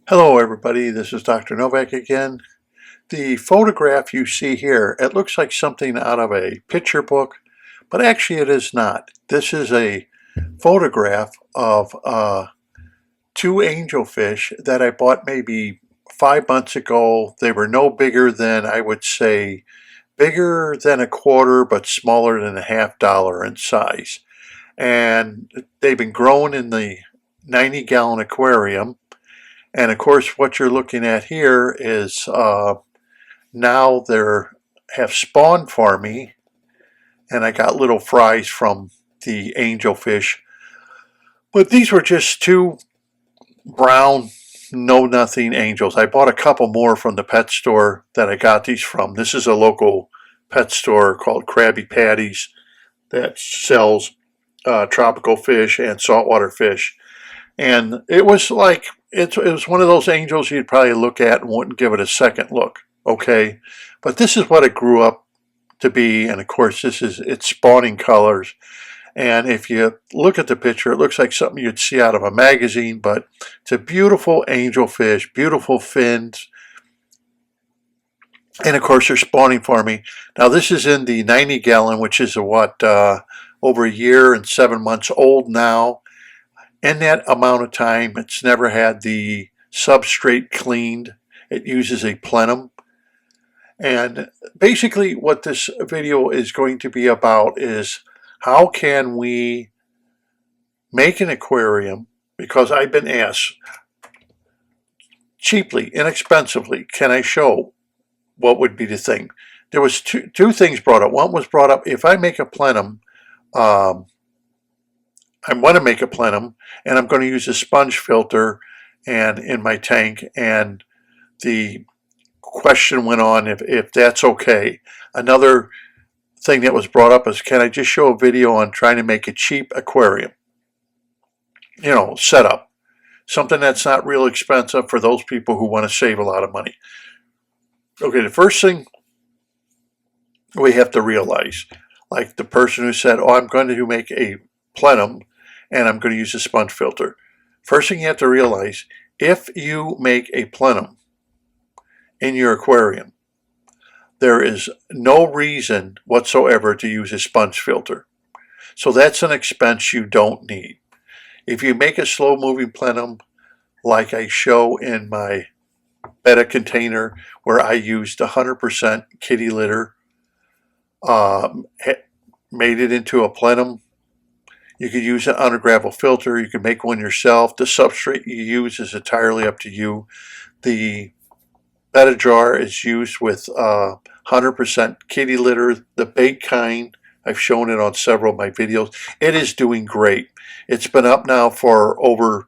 Hello everybody, this is Dr. Novak again. The photograph you see here, it looks like something out of a picture book, but actually it is not. This is a photograph of two angelfish that I bought maybe 5 months ago. They were no bigger than, I would say, bigger than a quarter, but smaller than a $1/2 in size. And they've been grown in the 90-gallon aquarium. And of course, what you're looking at here is now they're have spawned for me, and I got little fries from the angelfish. But these were just two brown, know-nothing angels. I bought a couple more from the pet store that I got these from. This is a local pet store called Krabby Patties that sells tropical fish and saltwater fish. And it was like, it was one of those angels you'd probably look at and wouldn't give it a second look, okay? But this is what it grew up to be, and of course this is its spawning colors. And if you look at the picture, it looks like something you'd see out of a magazine, but it's a beautiful angelfish, beautiful fins. And of course they're spawning for me. Now this is in the 90-gallon, which is over a year and 7 months old now. In that amount of time, it's never had the substrate cleaned. It uses a Plenum. And basically what this video is going to be about is how can we make an aquarium, because I've been asked cheaply, inexpensively, can I show what would be the thing? There was two things brought up. One was brought up, if I make a Plenum, I want to make a Plenum, and I'm going to use a sponge filter and in my tank, and the question went on if that's okay. Another thing that was brought up is, can I just show a video on trying to make a cheap aquarium? You know, setup. Something that's not real expensive for those people who want to save a lot of money. Okay, the first thing we have to realize, like the person who said, oh, I'm going to make a Plenum and I'm going to use a sponge filter. First thing you have to realize, if you make a Plenum in your aquarium, there is no reason whatsoever to use a sponge filter. So that's an expense you don't need. If you make a slow-moving Plenum, like I show in my betta container, where I used 100% kitty litter, made it into a Plenum. You could use an undergravel filter. You can make one yourself. The substrate you use is entirely up to you. The betta jar is used with 100% kitty litter, the baked kind. I've shown it on several of my videos. It is doing great. It's been up now for over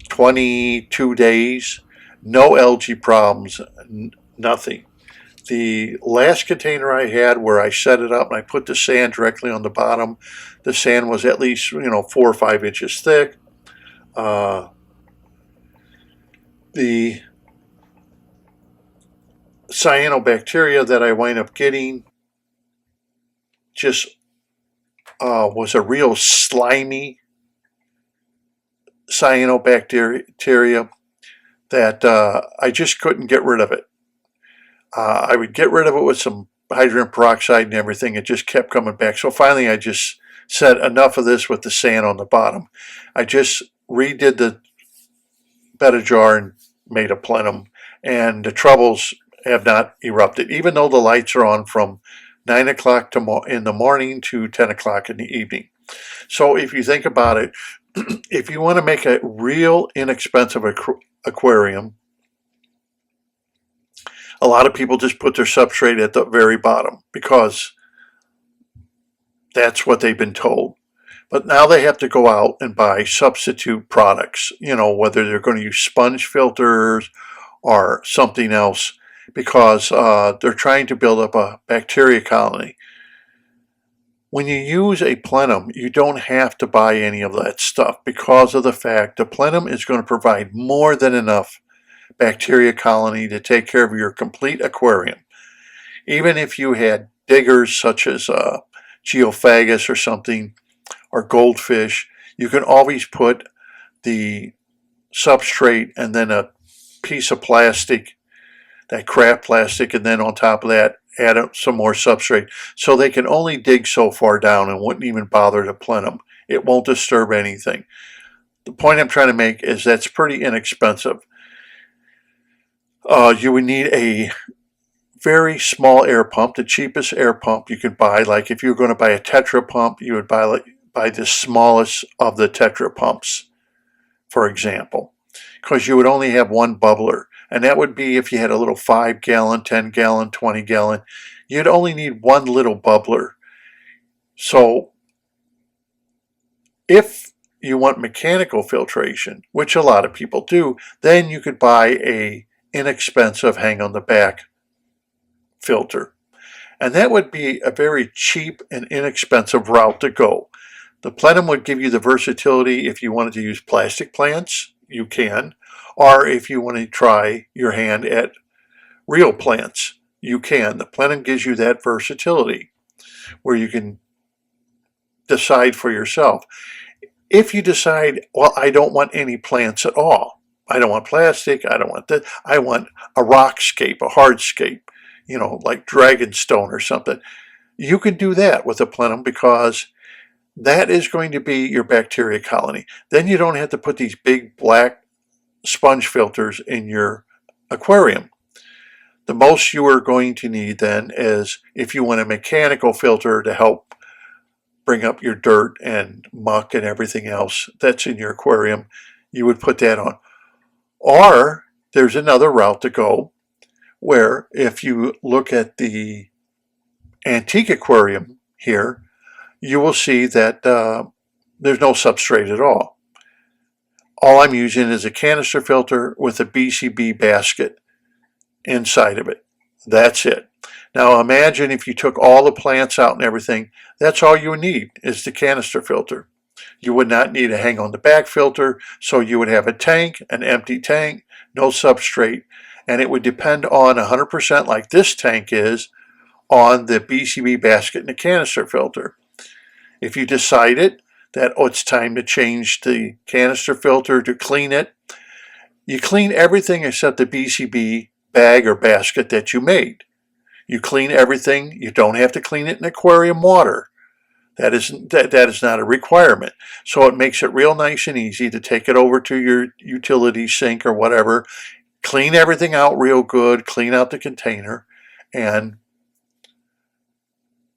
22 days. No algae problems, nothing. The last container I had, where I set it up and I put the sand directly on the bottom, the sand was at least 4 or 5 inches thick. The cyanobacteria that I wind up getting just was a real slimy cyanobacteria that I just couldn't get rid of it. I would get rid of it with some hydrogen peroxide and everything. It just kept coming back. So finally I just said, enough of this with the sand on the bottom. I just redid the betta jar and made a Plenum, and the troubles have not erupted, even though the lights are on from 9 o'clock in the morning to 10 o'clock in the evening. So if you think about it, if you want to make a real inexpensive aquarium, a lot of people just put their substrate at the very bottom because that's what they've been told. But now they have to go out and buy substitute products, whether they're going to use sponge filters or something else, because they're trying to build up a bacteria colony. When you use a Plenum, you don't have to buy any of that stuff, because of the fact the Plenum is going to provide more than enough bacteria colony to take care of your complete aquarium. Even if you had diggers such as geophagus or something, or goldfish, you can always put the substrate and then a piece of plastic, that craft plastic, and then on top of that, add some more substrate. So they can only dig so far down and wouldn't even bother to plenum. It won't disturb anything. The point I'm trying to make is that's pretty inexpensive. You would need a very small air pump, the cheapest air pump you could buy. Like if you were going to buy a Tetra pump, you would buy the smallest of the Tetra pumps, for example, because you would only have one bubbler. And that would be if you had a little 5-gallon, 10-gallon, 20-gallon. You'd only need one little bubbler. So if you want mechanical filtration, which a lot of people do, then you could buy a inexpensive hang on the back filter. And that would be a very cheap and inexpensive route to go. The Plenum would give you the versatility. If you wanted to use plastic plants, you can. Or if you want to try your hand at real plants, you can. The Plenum gives you that versatility where you can decide for yourself. If you decide, well, I don't want any plants at all. I don't want plastic. I don't want that. I want a rockscape, a hardscape, like dragonstone or something. You can do that with a Plenum because that is going to be your bacteria colony. Then you don't have to put these big black sponge filters in your aquarium. The most you are going to need then is if you want a mechanical filter to help bring up your dirt and muck and everything else that's in your aquarium, you would put that on. Or there's another route to go where if you look at the antique aquarium here, you will see that there's no substrate at all. All I'm using is a canister filter with a BCB basket inside of it. That's it. Now imagine if you took all the plants out and everything, that's all you would need is the canister filter. You would not need a hang on the back filter, so you would have a tank, an empty tank, no substrate, and it would depend on 100%, like this tank is, on the BCB basket and the canister filter. If you decided that, it's time to change the canister filter to clean it, you clean everything except the BCB bag or basket that you made. You clean everything. You don't have to clean it in aquarium water. That is not a requirement. So it makes it real nice and easy to take it over to your utility sink or whatever, clean everything out real good, clean out the container, and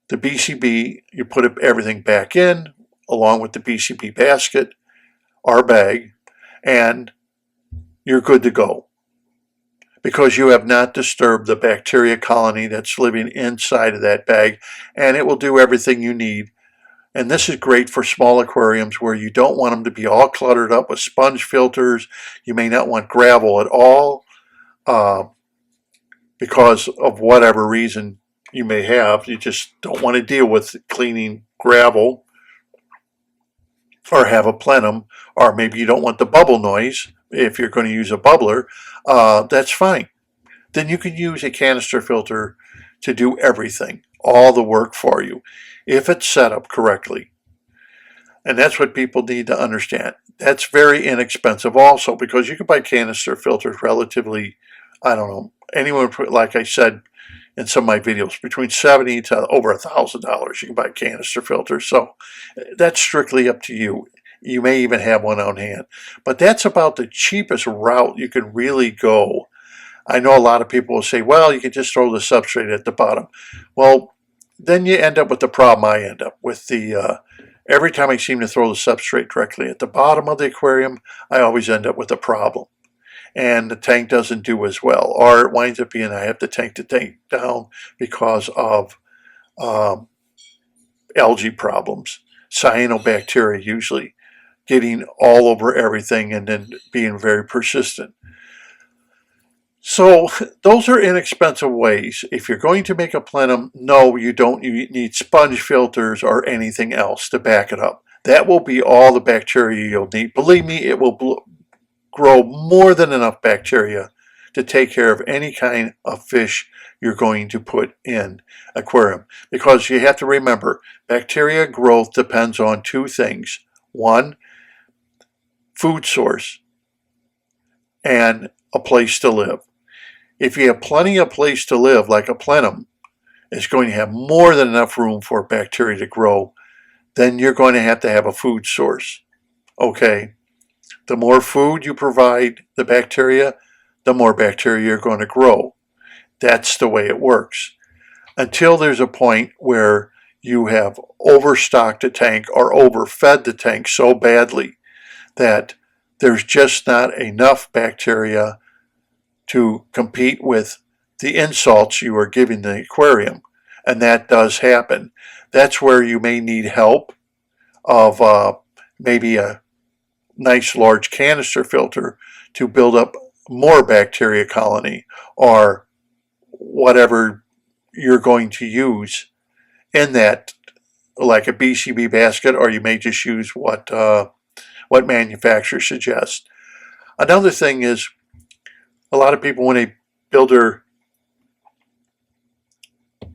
the BCB, you put everything back in along with the BCB basket or bag, and you're good to go because you have not disturbed the bacteria colony that's living inside of that bag, and it will do everything you need. And this is great for small aquariums where you don't want them to be all cluttered up with sponge filters. You may not want gravel at all because of whatever reason you may have. You just don't want to deal with cleaning gravel or have a plenum, or maybe you don't want the bubble noise if you're going to use a bubbler. That's fine. Then you can use a canister filter to do everything, all the work for you, if it's set up correctly. And that's what people need to understand. That's very inexpensive also, because you can buy canister filters relatively, I don't know, anyone, like I said in some of my videos, between $70 to over $1,000 you can buy canister filters. So that's strictly up to you. You may even have one on hand. But that's about the cheapest route you can really go. I know a lot of people will say, well, you can just throw the substrate at the bottom. Well, then you end up with the problem I end up with. Every time I seem to throw the substrate directly at the bottom of the aquarium, I always end up with a problem. And the tank doesn't do as well. Or it winds up being I have to tank the tank down because of algae problems, cyanobacteria usually, getting all over everything and then being very persistent. So those are inexpensive ways. If you're going to make a plenum, no, you don't need sponge filters or anything else to back it up. That will be all the bacteria you'll need. Believe me, it will grow more than enough bacteria to take care of any kind of fish you're going to put in aquarium. Because you have to remember, bacteria growth depends on two things. One, food source. And a place to live. If you have plenty of place to live, like a plenum, it's going to have more than enough room for bacteria to grow, then you're going to have a food source. Okay? The more food you provide the bacteria, the more bacteria you're going to grow. That's the way it works. Until there's a point where you have overstocked the tank or overfed the tank so badly that there's just not enough bacteria to compete with the insults you are giving the aquarium. And that does happen. That's where you may need help of maybe a nice large canister filter to build up more bacteria colony, or whatever you're going to use in that, like a BCB basket, or you may just use what manufacturers suggest. Another thing is, a lot of people, when they build their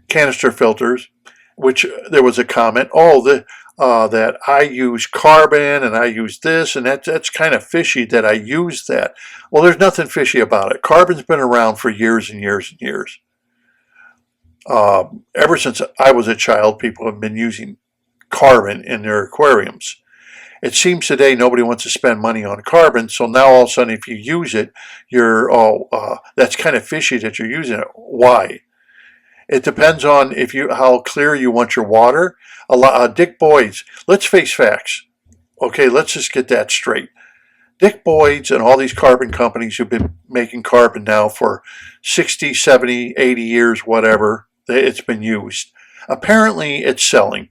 canister filters, which there was a comment, that I use carbon and I use this, and that's kind of fishy that I use that. Well, there's nothing fishy about it. Carbon's been around for years and years and years. Ever since I was a child, people have been using carbon in their aquariums. It seems today nobody wants to spend money on carbon, so now all of a sudden if you use it, that's kind of fishy that you're using it. Why? It depends on how clear you want your water. Dick Boyd's, let's face facts. Okay, let's just get that straight. Dick Boyd's and all these carbon companies who've been making carbon now for 60, 70, 80 years, whatever, it's been used. Apparently it's selling.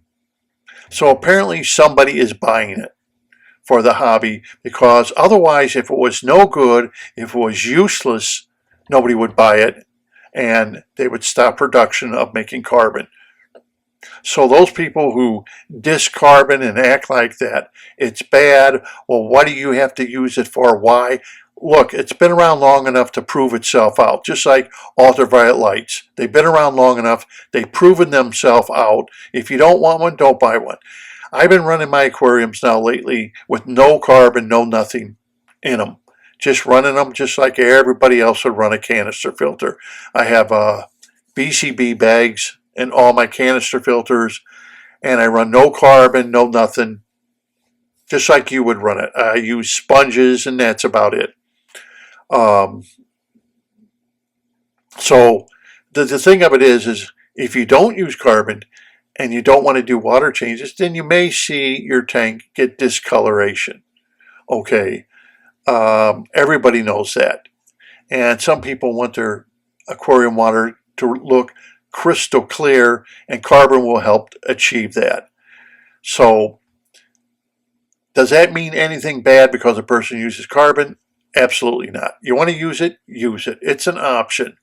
So apparently somebody is buying it for the hobby, because otherwise, if it was no good, if it was useless, nobody would buy it, and they would stop production of making carbon. So those people who diss carbon and act like that it's bad, well, what do you have to use it for? Why? Look, it's been around long enough to prove itself out, just like ultraviolet lights. They've been around long enough. They've proven themselves out. If you don't want one, don't buy one. I've been running my aquariums now lately with no carbon, no nothing in them. Just running them just like everybody else would run a canister filter. I have BCB bags in all my canister filters, and I run no carbon, no nothing, just like you would run it. I use sponges, and that's about it. So the thing of it is if you don't use carbon and you don't want to do water changes, then you may see your tank get discoloration. Okay, everybody knows that. And some people want their aquarium water to look crystal clear, and carbon will help achieve that. So does that mean anything bad because a person uses carbon? Absolutely not. You want to use it, use it. It's an option.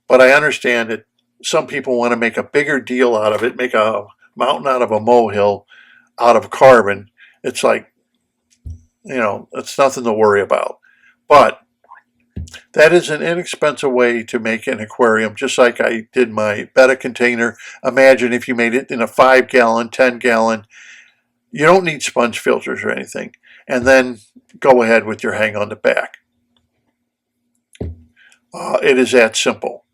But I understand that some people want to make a bigger deal out of it, make a mountain out of a molehill out of carbon. It's like, it's nothing to worry about. But that is an inexpensive way to make an aquarium, just like I did my betta container. Imagine if you made it in a 5-gallon, 10-gallon. You don't need sponge filters or anything. And then go ahead with your hang on the back. It is that simple.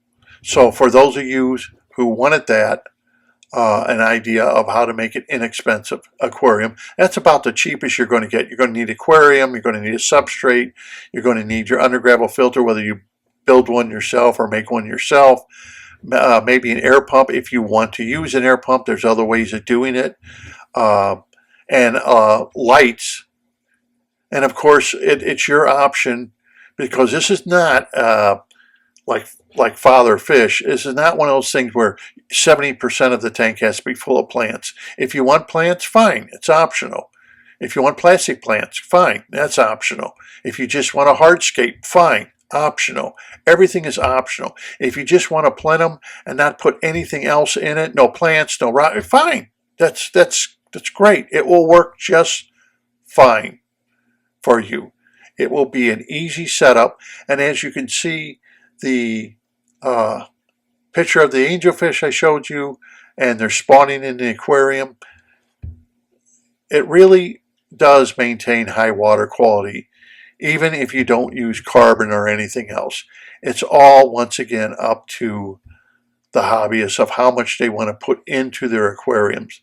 So for those of you who wanted that, an idea of how to make an inexpensive aquarium, that's about the cheapest you're going to get. You're going to need an aquarium, you're going to need a substrate, you're going to need your undergravel filter, whether you build one yourself or make one yourself, maybe an air pump if you want to use an air pump. There's other ways of doing it, and lights. And of course, it's your option, because this is not like father fish. This is not one of those things where 70% of the tank has to be full of plants. If you want plants, fine, it's optional. If you want plastic plants, fine, that's optional. If you just want a hardscape, fine, optional. Everything is optional. If you just want a plenum and not put anything else in it, no plants, no rock, fine. That's great. It will work just fine for you. It will be an easy setup, and as you can see, the picture of the angelfish I showed you, and they're spawning in the aquarium, it really does maintain high water quality. even if you don't use carbon or anything else. It's all, once again, up to the hobbyists of how much they want to put into their aquariums.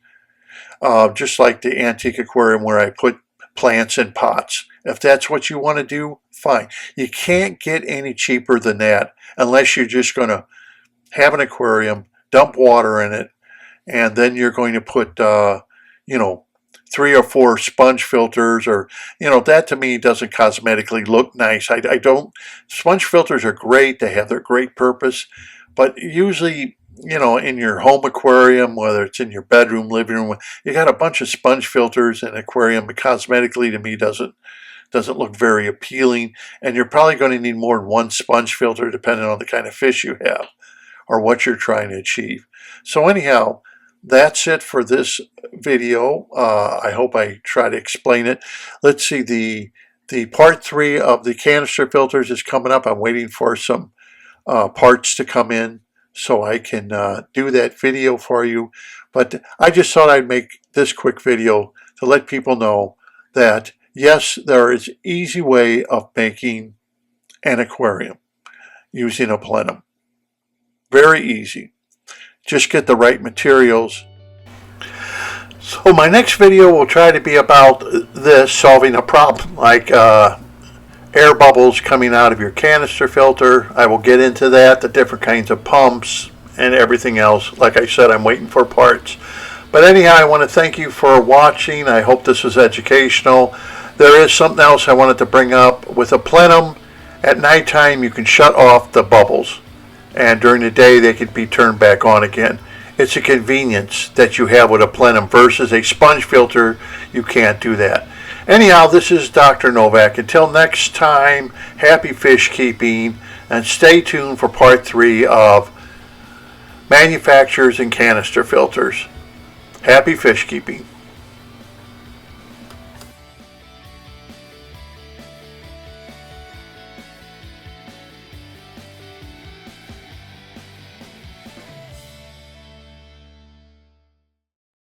Just like the antique aquarium where I put plants in pots. If that's what you want to do, fine. You can't get any cheaper than that unless you're just going to have an aquarium, dump water in it, and then you're going to put, 3 or 4 sponge filters, or, that to me doesn't cosmetically look nice. I don't, sponge filters are great. They have their great purpose, but usually, in your home aquarium, whether it's in your bedroom, living room, you got a bunch of sponge filters in an aquarium, but cosmetically to me doesn't look very appealing. And you're probably going to need more than one sponge filter depending on the kind of fish you have or what you're trying to achieve. So anyhow, that's it for this video. I hope I try to explain it. Let's see, the part 3 of the canister filters is coming up. I'm waiting for some parts to come in so I can do that video for you. But I just thought I'd make this quick video to let people know that yes, there is an easy way of making an aquarium using a Plenum. Very easy. Just get the right materials. So my next video will try to be about this, solving a problem like air bubbles coming out of your canister filter. I will get into that, the different kinds of pumps and everything else. Like I said, I'm waiting for parts. But anyhow, I want to thank you for watching. I hope this was educational. There is something else I wanted to bring up. With a Plenum, at nighttime you can shut off the bubbles, and during the day they can be turned back on again. It's a convenience that you have with a Plenum versus a sponge filter. You can't do that. Anyhow, this is Dr. Novak. Until next time, happy fish keeping, and stay tuned for part 3 of manufacturers and canister filters. Happy fish keeping.